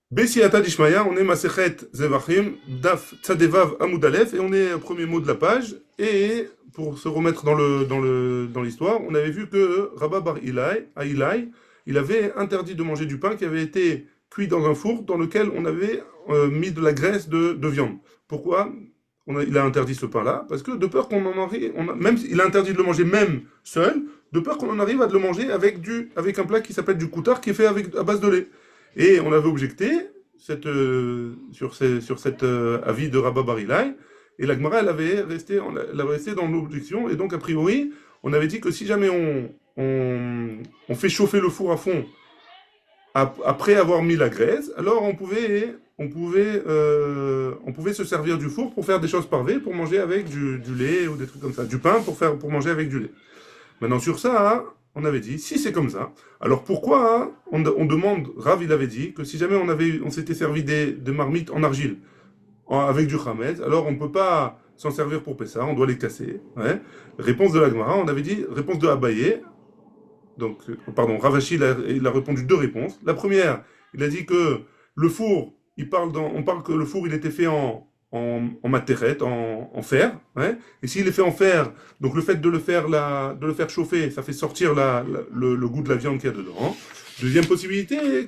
Bessiata Dishmaya, on est Masechet Zevachim, Daf Tzadevav Amoudalef, et on est au premier mot de la page. Et pour se remettre dans l'histoire, on avait vu que Rabba Bar Ilai, à Ilai, il avait interdit de manger du pain qui avait été cuit dans un four dans lequel on avait mis de la graisse de viande. Pourquoi il a interdit ce pain-là? Parce que de peur qu'on en arrive, même il a interdit de le manger même seul, de peur qu'on en arrive à de le manger avec un plat qui s'appelle du koutar qui est fait à base de lait. Et on avait objecté sur cet avis de Rabba Barilai, et la Gemara, elle avait resté dans l'objection, et donc a priori, on avait dit que si jamais on fait chauffer le four à fond après avoir mis la graisse, alors on pouvait se servir du four pour faire des choses parvées, pour manger avec du lait ou des trucs comme ça, du pain pour manger avec du lait. Maintenant, sur ça, hein, on avait dit, si c'est comme ça, alors pourquoi hein, on demande, Rav, il avait dit que si jamais on s'était servi des marmites en argile, avec du Hametz, alors on ne peut pas s'en servir pour Pessah, on doit les casser. Ouais. Réponse de la Gemara, on avait dit, réponse de Abaye, donc, pardon, Ravashi, il a répondu deux réponses. La première, il a dit que le four, on parle que le four, il était fait en matérette, en fer. Ouais. Et s'il est fait en fer, donc le fait de le faire chauffer, ça fait sortir le goût de la viande qu'il y a dedans. Deuxième possibilité,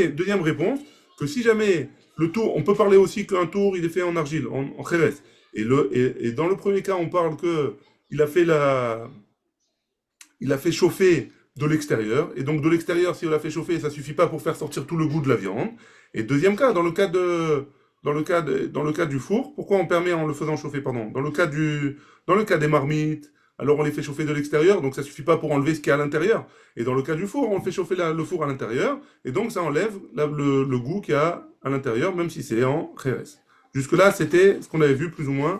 deuxième réponse, que si jamais le tour, on peut parler aussi qu'un tour, il est fait en argile, en Jerez. Et dans le premier cas, on parle que il a fait il a fait chauffer de l'extérieur, et donc de l'extérieur, si on l'a fait chauffer, ça suffit pas pour faire sortir tout le goût de la viande. Et deuxième cas, dans le cas du four, pourquoi on permet en le faisant chauffer, pardon, dans le cas des marmites, alors on les fait chauffer de l'extérieur, donc ça suffit pas pour enlever ce qu'il y a à l'intérieur. Et dans le cas du four, on fait chauffer le four à l'intérieur, et donc ça enlève le goût qu'il y a à l'intérieur, même si c'est en Jerez. Jusque-là, c'était ce qu'on avait vu plus ou moins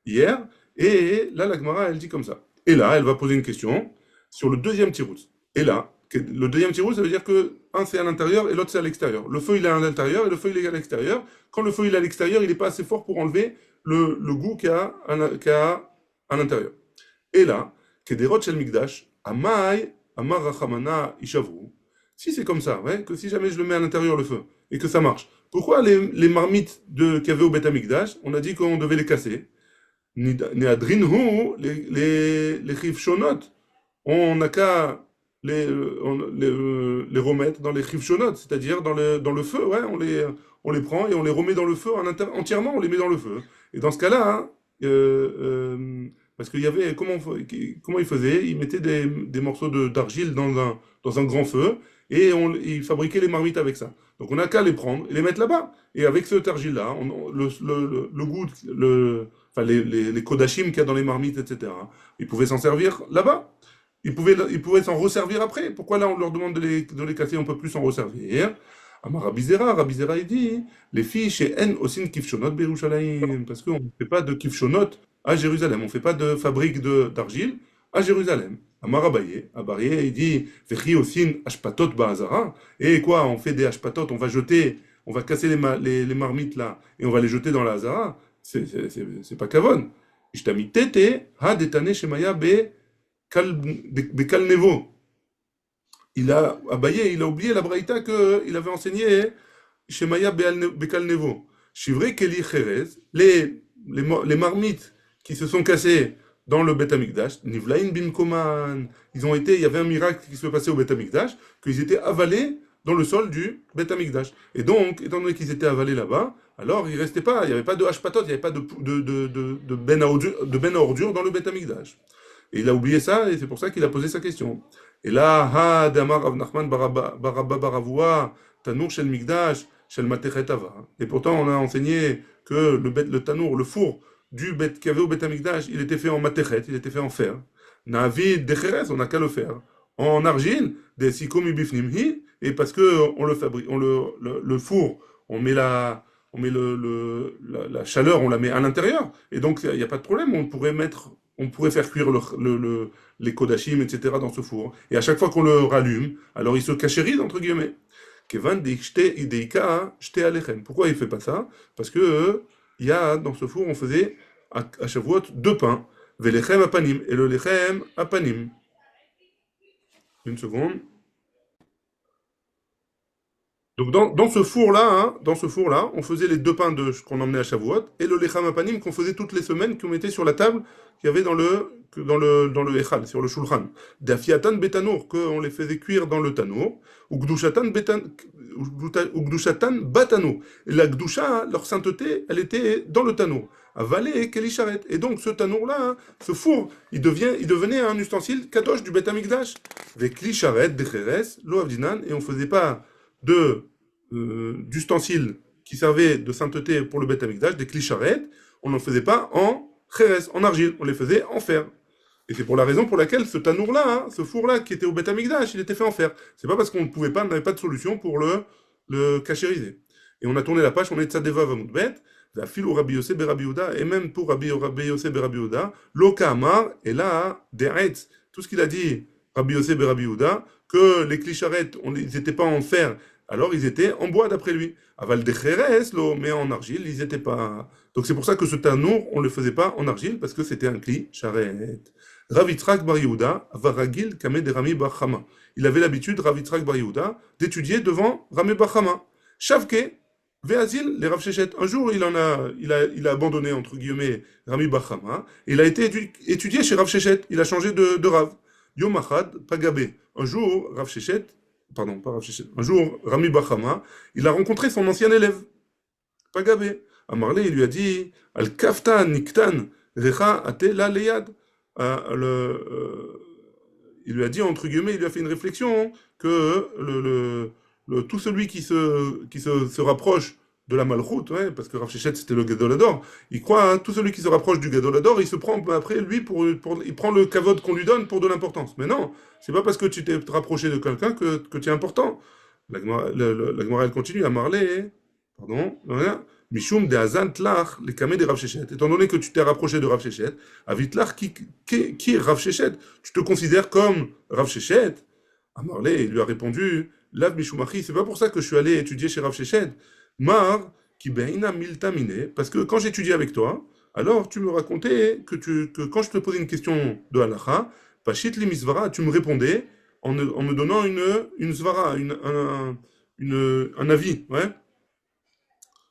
hier, et là, la Gemara, elle dit comme ça. Et là, elle va poser une question sur le deuxième tirouz. Et là, le deuxième tirouz, ça veut dire que un c'est à l'intérieur et l'autre c'est à l'extérieur. Le feu il est à l'intérieur et le feu il est à l'extérieur. Quand le feu il est à l'extérieur, il n'est pas assez fort pour enlever le goût qu'il y a à l'intérieur. Et là, Kederot Shel Mikdash, Amai, Amar Rachamana Ishavru. Si c'est comme ça, ouais, que si jamais je le mets à l'intérieur le feu et que ça marche, pourquoi les marmites qu'il y avait au Beth Amikdash, on a dit qu'on devait les casser? Néadrinhu, les chivshonot, on n'a qu'à les remettre dans les chivshonot, c'est-à-dire dans le feu, ouais, on les prend et on les remet dans le feu entièrement, on les met dans le feu. Et dans ce cas-là, hein, parce qu'il y avait, comment il faisait? Il mettait des morceaux d'argile dans un grand feu et il fabriquait les marmites avec ça. Donc on n'a qu'à les prendre et les mettre là-bas. Et avec cet argile-là, le goût, enfin les kodachim qu'il y a dans les marmites, etc. Ils pouvaient s'en servir là-bas. Ils pouvaient s'en resservir après. Pourquoi là on leur demande de les casser, on ne peut plus s'en resservir? Amar Rabbi Zera, il dit, les filles chez N aussi kifshonot Berushalayim, parce qu'on ne fait pas de kifshonot à Jérusalem, on ne fait pas de fabrique d'argile à Jérusalem. Amar Abaye, il dit, Vechi osin ashpatot ba'azara, et quoi, on fait des ashpatot, on va casser les marmites là, et on va les jeter dans la Hazara. C'est pas kavon. Ishtami tete, ha detane shemaya bekal nevo. Abaye, il a oublié la braïta qu'il avait enseigné Shemaya bekal nevo. Shivrei keli cherez, les marmites qui se sont cassées dans le Beth Amikdash, Nivlain bin Koman, il y avait un miracle qui se passait au Beth Amikdash, qu'ils étaient avalés dans le sol du Beth Amikdash. Et donc, étant donné qu'ils étaient avalés là-bas, alors il restait pas, il n'y avait pas de hashpatot, il n'y avait pas de ben à ordures dans le Beth Amikdash. Et il a oublié ça, et c'est pour ça qu'il a posé sa question. Et là, ha damar Rav Nachman barabba baravua, tanour shel migdash, shel matechet ava. Et pourtant, on a enseigné que le tanour, le four qu'il y avait au Bet Amikdash, il était fait en matechet, il était fait en fer. Navid decheres, on n'a qu'à le faire. En argile, des sikomi bifnimhi, et parce que on le fabrique, le four, on met la chaleur, on la met à l'intérieur, et donc il n'y a pas de problème, on pourrait faire cuire les kodachim, etc. dans ce four. Et à chaque fois qu'on le rallume, alors il se cachérise, entre guillemets. Kevan deika shte alechem. Pourquoi il ne fait pas ça? Parce que il y a, dans ce four, on faisait à Shavuot deux pains. Velechem apanim. Et le lechem apanim. Une seconde. Donc dans ce four-là, on faisait les deux pains qu'on emmenait à Shavuot et le lechem apanim qu'on faisait toutes les semaines, qu'on mettait sur la table qu'il y avait dans le echal, sur le shulchan. Dafiatan betanour, qu'on les faisait cuire dans le tanour, ou gdushatan batanour. Et la gdusha, leur sainteté, elle était dans le tanour. Avalé kelisharet. Et donc ce tanour-là, ce four, il devenait un ustensile kadosh du Bet Amikdash. Avec klisharet, decheres, lo avdinan, et on faisait pas d'ustensiles qui servaient de sainteté pour le Beth Amikdash, des clicharettes, on n'en faisait pas en chérès, en argile, on les faisait en fer. Et c'est pour la raison pour laquelle ce tanour-là, ce four-là qui était au Beth Amikdash, il était fait en fer. C'est pas parce qu'on ne pouvait pas, on n'avait pas de solution pour le cachériser. Et on a tourné la page, on est Tzadeva Vamoudbet, la fil au Rabbi Yosef Rabbi Yehuda, et même pour Rabbi Yosef Rabbi Yehuda, Loka Amar, et là, Deretz, tout ce qu'il a dit, Rabbi Yosef Rabbi Yehuda, que les clicharettes, ils n'étaient pas en fer, alors ils étaient en bois d'après lui. Aval de Kheres, mais en argile, ils n'étaient pas. Donc c'est pour ça que ce tanour, on ne le faisait pas en argile, parce que c'était un cli charet. Rav Yitzhak Bar Yehuda, Varagil Kame de Rami Bar Chama. Il avait l'habitude, Rav Yitzhak Bar Yehuda, d'étudier devant Rami Bar Chama. Shavke, Veazil, les Rav Shechet. Un jour, il a abandonné, entre guillemets, Rami Bar Chama, et il a été étudié chez Rav Shechet. Il a changé de Rav. Yom Achad, Pagabé. Un jour, Rav Shechet, pardon, pas Rav Shechet, un jour, Rami Bachama, il a rencontré son ancien élève, Pagabé. Amarlé, il lui a dit, Al kaftan niktan, recha ate la leyad. Il lui a dit, entre guillemets, il lui a fait une réflexion, que tout celui qui se rapproche de la malchoute, ouais, parce que Rav Shechet c'était le Gadolador, il croit, hein, tout celui qui se rapproche du Gadolador, il se prend après lui il prend le kavod qu'on lui donne pour de l'importance. Mais non, c'est pas parce que tu t'es rapproché de quelqu'un que tu es important. La Gemara elle continue à marler, pardon, voilà. Mishum de Hazan Tlach, les kamé de Rav Shechet. Étant donné que tu t'es rapproché de Rav Shechet, Avitlach qui est Rav Shechet, tu te considères comme Rav Shechet. Amarlé, il lui a répondu, Lav Mishumachi, c'est pas pour ça que je suis allé étudier chez Rav Shechet. Mar, qui beina miltamine, parce que quand j'étudiais avec toi, alors tu me racontais que quand je te posais une question de halacha, pashit li misvara, tu me répondais en me donnant une svara, un avis, ouais.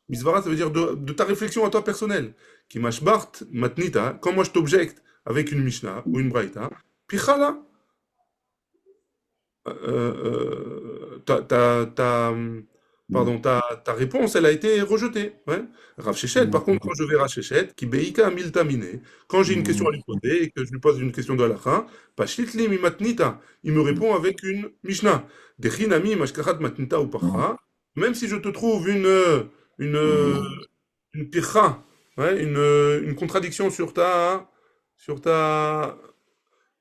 Misvara, ça veut dire de ta réflexion à toi personnelle. Qui mashbart matnita, quand moi je t'objecte avec une mishnah ou une braïta, pichala, ta pardon, ta réponse, elle a été rejetée. Ouais. Rav Shechet, par contre, quand je vais Rav Shechet, qui beika miltamine, quand j'ai une question à lui poser et que je lui pose une question de halakha, pashitli mi matnita, il me répond avec une mishnah. Dechinami mashkachat matnita ou parcha, même si je te trouve une, une pircha, ouais, une contradiction sur ta,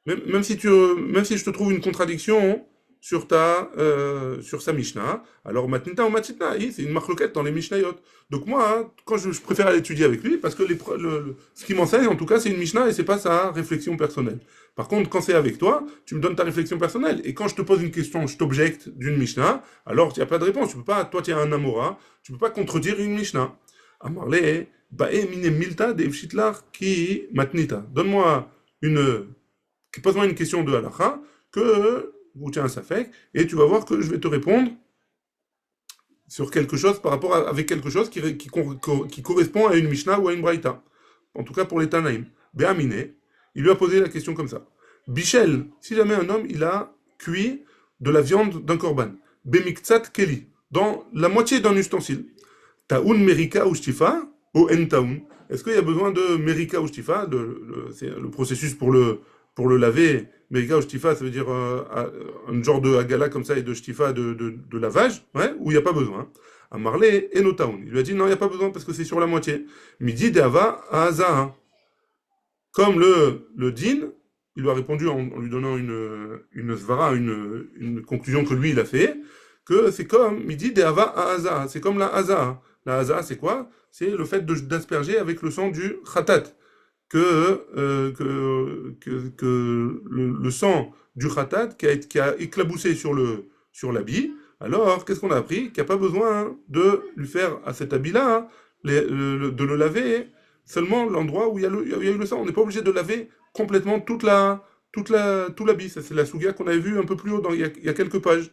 même si je te trouve une contradiction sur sa Mishnah, alors Matnita ou Matitna, c'est une marloquette dans les Mishnayot. Donc moi, hein, quand je préfère aller étudier avec lui, parce que ce qu'il m'enseigne, en tout cas, c'est une Mishnah et c'est pas sa réflexion personnelle. Par contre, quand c'est avec toi, tu me donnes ta réflexion personnelle. Et quand je te pose une question, je t'objecte d'une Mishnah, alors il n'y a pas de réponse. Tu peux pas, toi, tu es un Amora, tu peux pas contredire une Mishnah. Amarle, Bae mine milta de Evshitlar ki Matnita. Donne-moi pose-moi une question de halakha, ou tiens un safek, et tu vas voir que je vais te répondre sur quelque chose avec quelque chose qui correspond à une Mishnah ou à une Braïta. En tout cas pour les Tanaïm. Béamine, il lui a posé la question comme ça. Bichel, si jamais un homme, il a cuit de la viande d'un korban. Bemiktsat keli, dans la moitié d'un ustensile. Taoun merika ou shtifa, ou en taoun. Est-ce qu'il y a besoin de merika ou shtifa, c'est le processus pour le laver? Merika ou shtifa, ça veut dire un genre de hagala comme ça et de shtifa de lavage, ouais, où il n'y a pas besoin. À Marley et Notaoun. Il lui a dit non, il n'y a pas besoin parce que c'est sur la moitié. Midi d'Ava à Azaha. Comme le din, il lui a répondu en lui donnant une svara, une conclusion que lui il a fait, que c'est comme midi d'Ava à Azaha. C'est comme la Azaha. La Azaha, c'est quoi? C'est le fait d'asperger avec le sang du khatat. Que le sang du khatat qui a éclaboussé sur l'habit, alors qu'est-ce qu'on a appris? Qu'il n'y a pas besoin de lui faire à cet habit-là, hein, de le laver seulement l'endroit où il y a eu le sang. On n'est pas obligé de laver complètement tout l'habit. Ça, c'est la souga qu'on avait vue un peu plus haut, il y a quelques pages.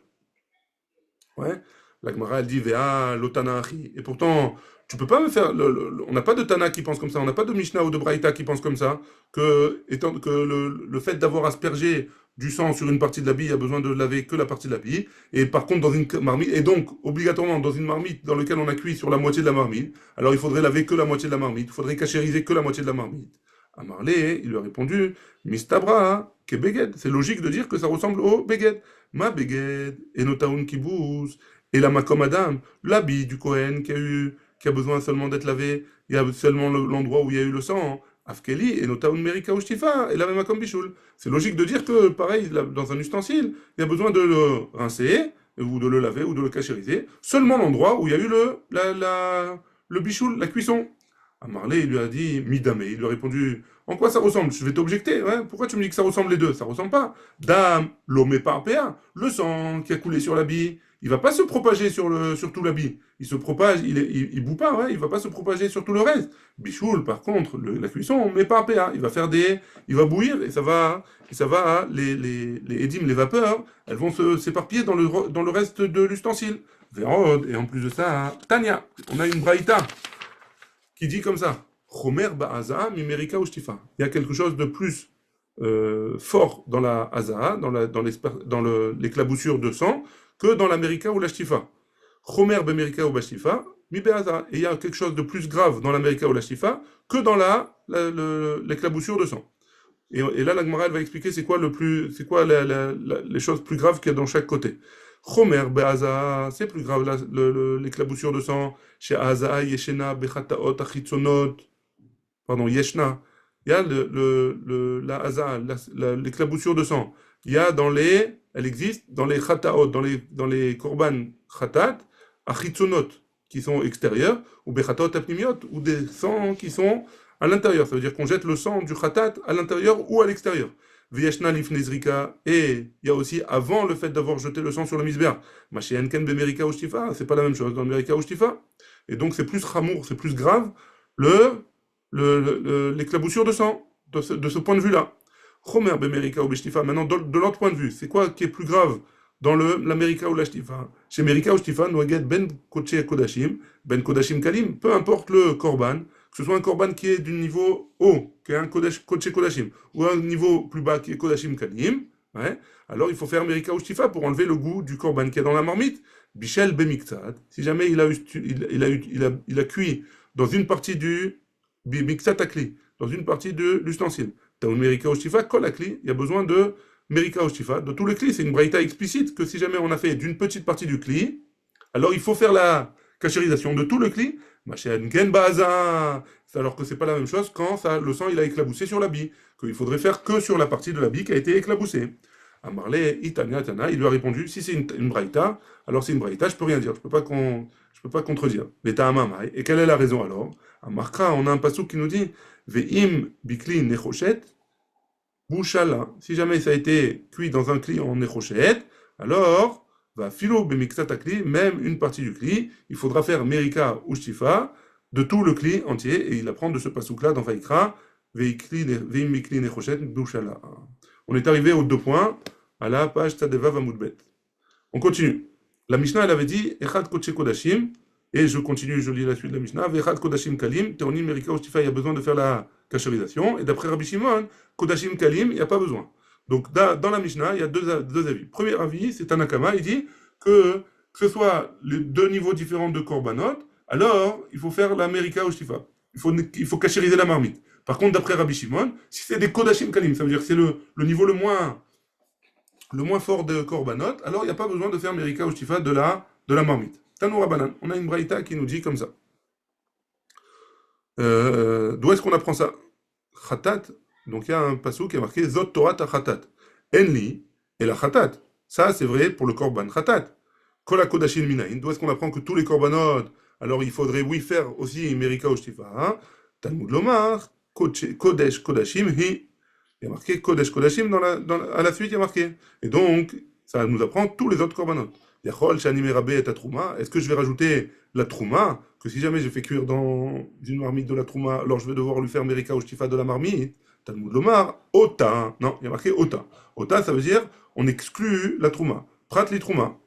Ouais. La Gemara, elle dit Vea lotana achi. Et pourtant, tu peux pas me faire. On n'a pas de Tana qui pense comme ça, on n'a pas de Mishnah ou de Braïta qui pense comme ça, que le fait d'avoir aspergé du sang sur une partie de l'habit, il y a besoin de laver que la partie de l'habit. Et par contre, dans une marmite, et donc, obligatoirement, dans une marmite dans laquelle on a cuit sur la moitié de la marmite, alors il faudrait laver que la moitié de la marmite, il faudrait cachériser que la moitié de la marmite. Amarlé, il lui a répondu, Mistabra, que beged. C'est logique de dire que ça ressemble au beged. Ma beged, et notaun kibous, et la makom adam, l'habit du Kohen qui a besoin seulement d'être lavé, il y a seulement l'endroit où il y a eu le sang. Afkeli, et notaun merika ushtifa, et la même makom bishul. C'est logique de dire que, pareil, dans un ustensile, il y a besoin de le rincer, ou de le laver, ou de le cachériser, seulement l'endroit où il y a eu le bichoul, la cuisson. Amarlé, il lui a dit, Midame, il lui a répondu, en quoi ça ressemble? Je vais t'objecter, hein. Pourquoi tu me dis que ça ressemble les deux? Ça ressemble pas. Dame, l'homme par PA, le sang qui a coulé sur l'habit, il va pas se propager sur tout l'habit. Il se propage, il bout pas, ouais, il va pas se propager sur tout le reste. Bichoul, par contre, la cuisson, mais par PA, il va bouillir et ça va, les édimes, les vapeurs, elles vont s'éparpiller dans le reste de l'ustensile. Vérod, et en plus de ça, Tania, on a une braïta qui dit comme ça, Chomer ba'aza mimerika ushtifa. Il y a quelque chose de plus fort dans la haza, dans l'éclaboussure de sang, que dans l'amérika ou la shtifa. Chomer b'amerika ou b'shtifa, mi be'aza. Et il y a quelque chose de plus grave dans l'amérika ou la shtifa que dans l'éclaboussure de sang. Et là, la Gemara, elle va expliquer c'est quoi les choses plus graves qu'il y a dans chaque côté. Chomer be'aza, c'est plus grave l'éclaboussure de sang. Chez Aza, Yeshena, Bechataot, Achitzonot. Pardon, Yeshna. Il y a la Aza, l'éclaboussure de sang. Il y a elle existe dans les Chataot, dans les Korban Chatat, Achitzonot, qui sont extérieurs, ou Bechatot Apnimiot, ou des sangs qui sont à l'intérieur. Ça veut dire qu'on jette le sang du Chatat à l'intérieur ou à l'extérieur. V'yeshna lifnezrika, et il y a aussi avant le fait d'avoir jeté le sang sur le misber. Mashienken bemerika ushtifa, c'est pas la même chose dans le merika ushtifa. Et donc c'est plus ramour, c'est plus grave l'éclaboussure de sang de ce point de vue-là. Chomer bemerika ou beshtifa. Maintenant de l'autre point de vue, c'est quoi qui est plus grave dans l'Amérika ou la shtifa? Chez Merika ou shtifa, noaget ben kodesh kodashim, ben kodashim kalim, peu importe le korban, que ce soit un korban qui est du niveau haut, qui est un kodesh kodashim, ou un niveau plus bas qui est kodashim kalim, ouais, alors il faut faire Merika ou shtifa pour enlever le goût du korban qui est dans la marmite. Bichel bemiktsat, si jamais il a cuit dans une partie du miktsat akli, dans une partie de l'ustensile. Taoun Merika ou shtifa, kol akli, il y a besoin de Merika ou shtifa, de tout le kli. C'est une braïta explicite que si jamais on a fait d'une petite partie du kli, alors il faut faire la cachérisation de tout le kli. Alors que c'est pas la même chose quand le sang il a éclaboussé sur l'habit, qu'il faudrait faire que sur la partie de l'habit qui a été éclaboussée. Amarle, Itania, Tana, il lui a répondu, si c'est une braïta, alors c'est une braïta, je peux rien dire, je peux pas contredire. Beta Amamai. Et quelle est la raison alors? Amarkra, on a un passouk qui nous dit, Ve'im bikli nechoshet, bouchala. Si jamais ça a été cuit dans un kli en nechoshet, alors, va filo bemixat akli, même une partie du kli, il faudra faire merika ou shtifa de tout le kli entier, et il apprend de ce passouk-là dans Vaikra, Ve'im bikli nechoshet, bouchala. On est arrivé aux 2 points, à la page Tzadeva Vamoudbet. On continue. La Mishnah, elle avait dit Echad Kodesh Kodashim, et je continue, je lis la suite de la Mishnah. Echad Kodashim Kalim, Teonim Merika Ushtifa, il y a besoin de faire la cachérisation. Et d'après Rabbi Shimon, Kodashim Kalim, il n'y a pas besoin. Donc dans la Mishnah, il y a deux avis. Premier avis, c'est Tanakama, il dit que ce soit les 2 niveaux différents de Korbanot, alors il faut faire la Merika Ushtifa. Il faut cachériser la marmite. Par contre, d'après Rabbi Shimon, si c'est des Kodashim Kalim, ça veut dire que c'est le niveau le moins fort de Korbanot, alors il n'y a pas besoin de faire Merika ou Shtifa de la marmite. Tanou Rabbanan, on a une braïta qui nous dit comme ça. D'où est-ce qu'on apprend ça? Khatat, donc il y a un passage qui est marqué Zot Torah ta Khatat. Enli et la Khatat. Ça, c'est vrai pour le Korban Khatat. Kola Kodashim Minaïn, d'où est-ce qu'on apprend que tous les Korbanot, alors il faudrait, oui, faire aussi Merika ou Shtifa. Hein? Talmud Lomar, Kodesh Kodashim Hi. Il y a marqué Kodesh Kodashim à la suite, il y a marqué. Et donc, ça nous apprend tous les autres korbanot. Yachol, Shani Merabe et Trouma. Est-ce que je vais rajouter la Trouma? Que si jamais je fais cuire dans une marmite de la Trouma, alors je vais devoir lui faire Merika ou Shtifa de la marmite? Talmud Lomar, Ota. Non, il y a marqué Ota. Ota, ça veut dire on exclut la Trouma. Prat li Trouma.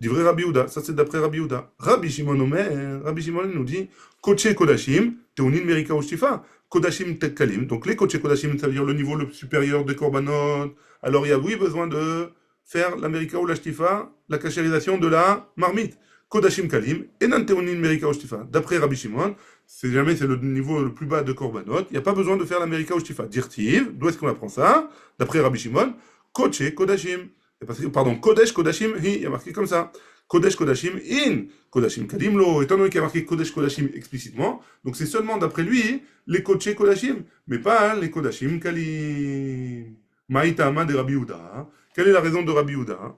Divrei Rabbi Yehuda, ça c'est d'après Rabbi Yehuda. Rabbi Shimon Omer, Rabbi Shimon nous dit, Koche Kodashim, Teunin Merika Ushtifa, Kodashim Tekkalim. Donc les Koche Kodashim, ça veut dire le niveau le supérieur des korbanot. Alors il y a oui besoin de faire l'Amerika ou la Shtifa, la cachérisation de la marmite. Kodashim Kalim, Enan Teunin Merika Ushtifa. D'après Rabbi Shimon, si jamais c'est le niveau le plus bas de korbanot, il n'y a pas besoin de faire l'Amerika ou Shtifa. Dirtiv, d'où est-ce qu'on apprend ça? D'après Rabbi Shimon, Koche Kodashim. Parce que, pardon, Kodesh Kodashim, il y a marqué comme ça. Kodesh Kodashim in, Kodashim Kalimlo, étant donné qu'il y a marqué Kodesh Kodashim explicitement, donc c'est seulement d'après lui les Kodesh Kodashim, mais pas les Kodashim Kalim. Maïtama de Rabbi Yehuda. Quelle est la raison de Rabbi Yehuda?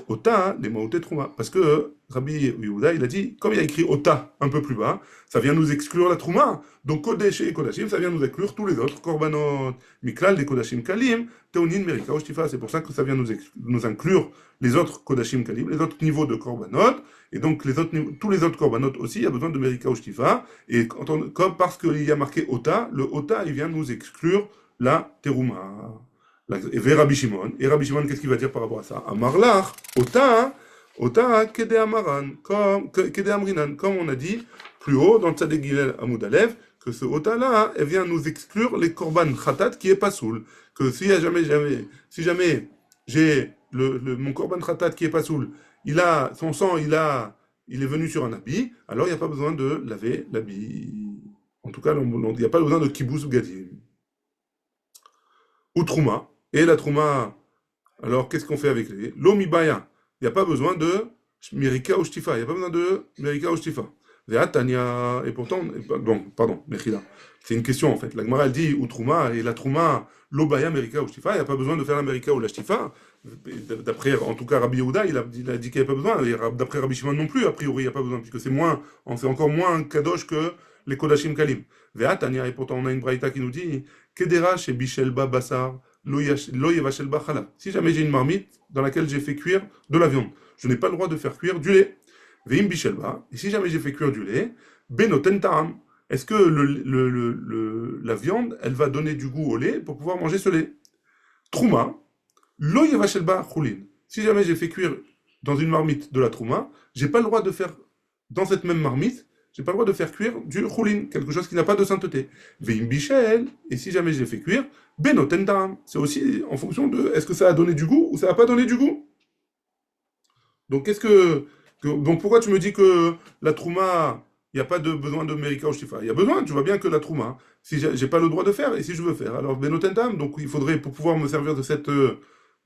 Ota, les Maote Trouma. Parce que Rabbi Yehuda, il a dit, comme il a écrit Ota un peu plus bas, ça vient nous exclure la Trouma. Donc Kodesh et Kodashim, ça vient nous exclure tous les autres korbanot. Miklal des Kodashim Kalim, Teunin Merika Ushtifa. C'est pour ça que ça vient nous inclure les autres Kodashim Kalim, les autres niveaux de korbanot. Et donc tous les autres korbanot aussi, il y a besoin de Merika Ushtifa. Et comme parce qu'il y a marqué Ota, le Ota, il vient nous exclure la Teruma. Et Rabbi Shimon, qu'est-ce qu'il va dire par rapport à ça? Amarlach, Ota, Kede Amaran, Kede Amrinan, comme on a dit plus haut dans le Tzaddik Gilel Amoud Alev, que ce Ota-là, elle vient nous exclure les korban khatat qui est pas soul. Que si jamais j'ai mon korban khatat qui est pas soul, son sang, il est venu sur un habit, alors il n'y a pas besoin de laver l'habit. En tout cas, il n'y a pas besoin de kibbutz ou gadim. Ou trouma. Et la trouma, alors qu'est-ce qu'on fait avec les l'omibaya? Il n'y a pas besoin de merika ou shtifa. Il n'y a pas besoin de merika ou shtifa. Et pourtant, pardon, mechila. C'est une question en fait. La Gemara elle dit ou trouma et la trouma, l'obaya merika ou shtifa. Il n'y a pas besoin de faire la merika ou la shtifa. D'après, en tout cas, Rabbi Yehuda, il a dit qu'il n'y avait pas besoin. Et d'après Rabbi Shimon non plus, a priori, il n'y a pas besoin puisque c'est encore moins kadosh que les kodashim kalim. Et pourtant, on a une braïta qui nous dit kedera chez Bichelba Bassar. Si jamais j'ai une marmite dans laquelle j'ai fait cuire de la viande, je n'ai pas le droit de faire cuire du lait. Veim bishelba. Et si jamais j'ai fait cuire du lait, benoten ta'am. Est-ce que la viande, elle va donner du goût au lait pour pouvoir manger ce lait? Trouma, lo yevashelba chulin. Si jamais j'ai fait cuire dans une marmite de la trouma, j'ai pas le droit de faire dans cette même marmite. J'ai pas le droit de faire cuire du choulin, quelque chose qui n'a pas de sainteté. Veim bichel, et si jamais je l'ai fait cuire, benoten ta'am. C'est aussi en fonction de est-ce que ça a donné du goût ou ça n'a pas donné du goût. Donc donc pourquoi tu me dis que la trouma, il n'y a pas de besoin de merika ou shtifa? Il y a besoin, tu vois bien que la trouma, si j'ai pas le droit de faire, et si je veux faire, alors benoten ta'am, donc il faudrait, pour pouvoir me servir de cette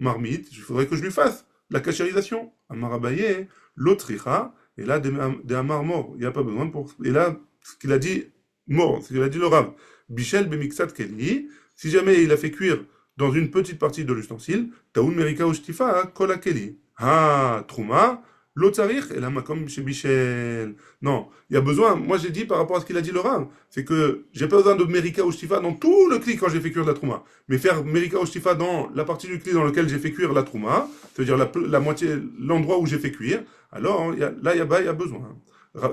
marmite, il faudrait que je lui fasse la cachérisation. Amarabaye, l'autricha. Et là, des amars morts, il n'y a pas besoin pour. Et là, ce qu'il a dit, mort, ce qu'il a dit le Rav, Bichel bemixat keli, si jamais il a fait cuire dans une petite partie de l'ustensile, taoun merika ou shtifa, kol keli. Ah, trouma, l'otzarich, et là, comme chez Bichel. Non, il y a besoin, moi j'ai dit par rapport à ce qu'il a dit le Rav, c'est que j'ai pas besoin de merika ou shtifa dans tout le kli quand j'ai fait cuire de la trouma. Mais faire merika ou shtifa dans la partie du kli dans lequel j'ai fait cuire la trouma, c'est-à-dire la moitié, l'endroit où j'ai fait cuire, alors, là, il y a besoin.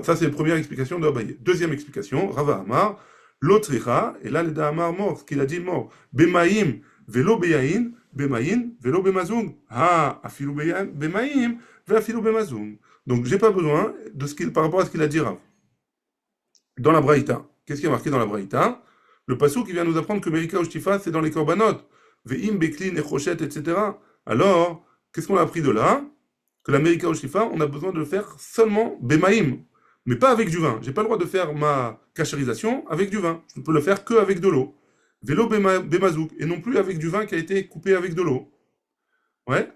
Ça, c'est la première explication de Abaye. Deuxième explication, Rava Amar, l'autricha, et là, les Amar mort, ce qu'il a dit mort. Bemaim, velo beyain, bemain, velo bemazung. Ah, afilu bemaim, afilu bemazung. Donc, j'ai pas besoin par rapport à ce qu'il a dit Rav. Dans la Braïta. Qu'est-ce qui est marqué dans la Braïta? Le passou qui vient nous apprendre que Merika ou Shtifa, c'est dans les korbanot. Ve'im, beklin, echochet, etc. Alors, qu'est-ce qu'on a appris de là? Que l'Amerika ou Shtifa, on a besoin de le faire seulement Bemaïm, mais pas avec du vin. J'ai pas le droit de faire ma cachérisation avec du vin. Je ne peux le faire que avec de l'eau. Vélo Bemazouk, et non plus avec du vin qui a été coupé avec de l'eau. Ouais,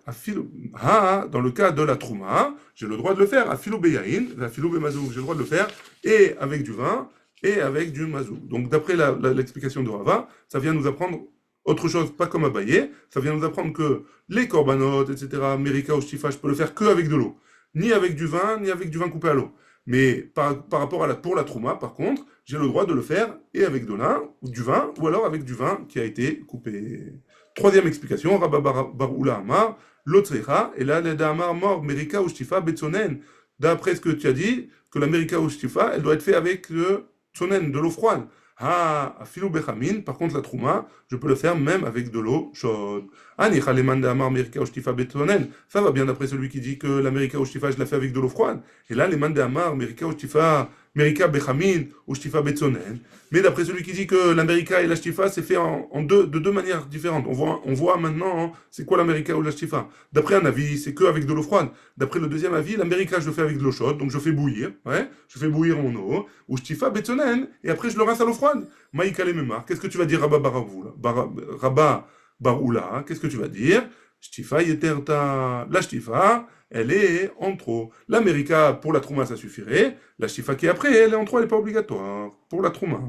dans le cas de la Trouma, j'ai le droit de le faire à Philo Beyaïn, à Philo Bemazouk, j'ai le droit de le faire et avec du vin et avec du mazouk. Donc d'après l'explication de Rava, ça vient nous apprendre autre chose, pas comme Abaye, ça vient nous apprendre que les korbanot, etc., Merika ou Shtifa, je peux le faire que avec de l'eau. Ni avec du vin, ni avec du vin coupé à l'eau. Mais par rapport pour la Trouma, par contre, j'ai le droit de le faire et avec de l'un, ou du vin, ou alors avec du vin qui a été coupé. Troisième explication, Rabba Baroula Amar, l'Otrecha, et là, l'Eda Amar mort, Merika ou Shtifa, Betsonen. D'après ce que tu as dit, que la Merika ou Shtifa, elle doit être faite avec le tsonen, de l'eau froide. Ah, afilou bechamin, par contre la trouma, je peux le faire même avec de l'eau chaude. Ani chaleman de amar merika oshtifa betonen. Ça va bien d'après celui qui dit que l'américa oshtifa, je la fais avec de l'eau froide. Et là, les man de amar merika oshtifa, merika bechamin, oshtifa betonen. Mais d'après celui qui dit que l'américa et la shtifa, c'est fait de deux manières différentes. On voit maintenant, hein, c'est quoi l'américa ou la shtifa. D'après un avis, c'est que avec de l'eau froide. D'après le deuxième avis, l'américa, je le fais avec de l'eau chaude, donc je fais bouillir, ouais, je fais bouillir mon eau, ou shtifa betonen, et après je le rince à l'eau froide. Maïka le memar, qu'est-ce que tu vas dire, Rabba Baroula, qu'est-ce que tu vas dire? Shtifa yeterta, la shtifa, elle est en trop. L'américa, pour la trouma, ça suffirait. La shtifa qui est après, elle est en trop, elle n'est pas obligatoire. Pour la trouma.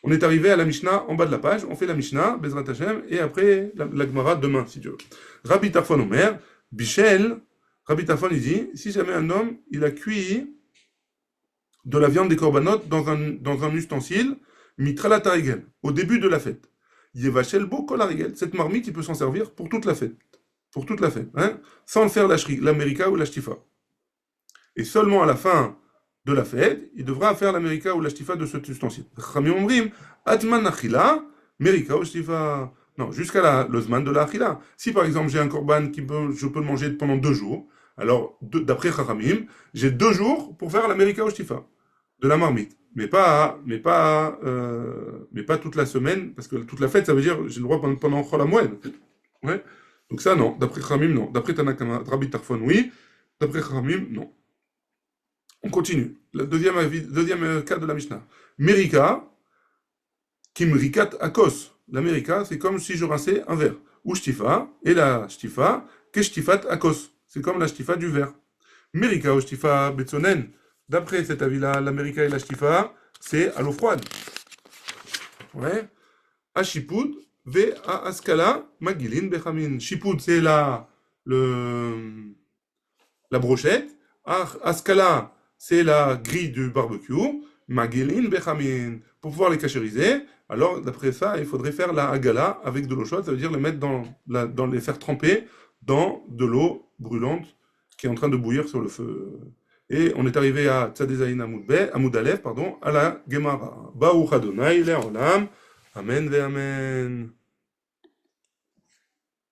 On est arrivé à la Mishnah en bas de la page, on fait la Mishnah, Bezrat Hashem, et après la Gemara demain, si Dieu veut. Rabbi Tarfon Omer, Bichel, Rabbi Tarfon il dit, si jamais un homme, il a cuit de la viande des corbanotes dans un ustensile, Mitra tarigel, au début de la fête. Yevachel bo kol harigel. Cette marmite, il peut s'en servir pour toute la fête. Pour toute la fête, hein, sans le faire l'américa ou la shtifa. Et seulement à la fin de la fête, il devra faire l'américa ou la shtifa de cet ustensile. Chachamim omrim, atman achila, merika ou shtifa. Non, jusqu'à l'osman de la achila. Si par exemple j'ai un korban je peux le manger pendant 2 jours, alors d'après Chachamim, j'ai 2 jours pour faire l'américa ou shtifa de la marmite. Mais pas toute la semaine, parce que toute la fête, ça veut dire j'ai le droit pendant Chol HaMoed. Ouais. Donc ça, non. D'après Khamim, non. D'après Tanakama, Rabbi Tarfon, oui. D'après Khamim, non. On continue. Le deuxième cas de la Mishnah. Merika, Kimrikat Akos. L'América, c'est comme si je rinçais un verre. Ou Shtifa, et la Shtifa, Keshtifat Akos. C'est comme la Shtifa du verre. Merika ou Shtifa Betsonen. D'après cet avis-là, l'América et la Shtifa, c'est à l'eau froide. Ouais. À Shipoud, ve à Askala, Magilin Bechamin. Shipoud, c'est la brochette. Askala, c'est la grille du barbecue. Magilin Bechamin. Pour pouvoir les cachériser, alors d'après ça, il faudrait faire la Agala avec de l'eau chaude. Ça veut dire les mettre les faire tremper dans de l'eau brûlante qui est en train de bouillir sur le feu. Et on est arrivé à Tzadezaïn Amoud Aleph, à la Gemara. Baruch Adonai le'olam. Amen ve amen.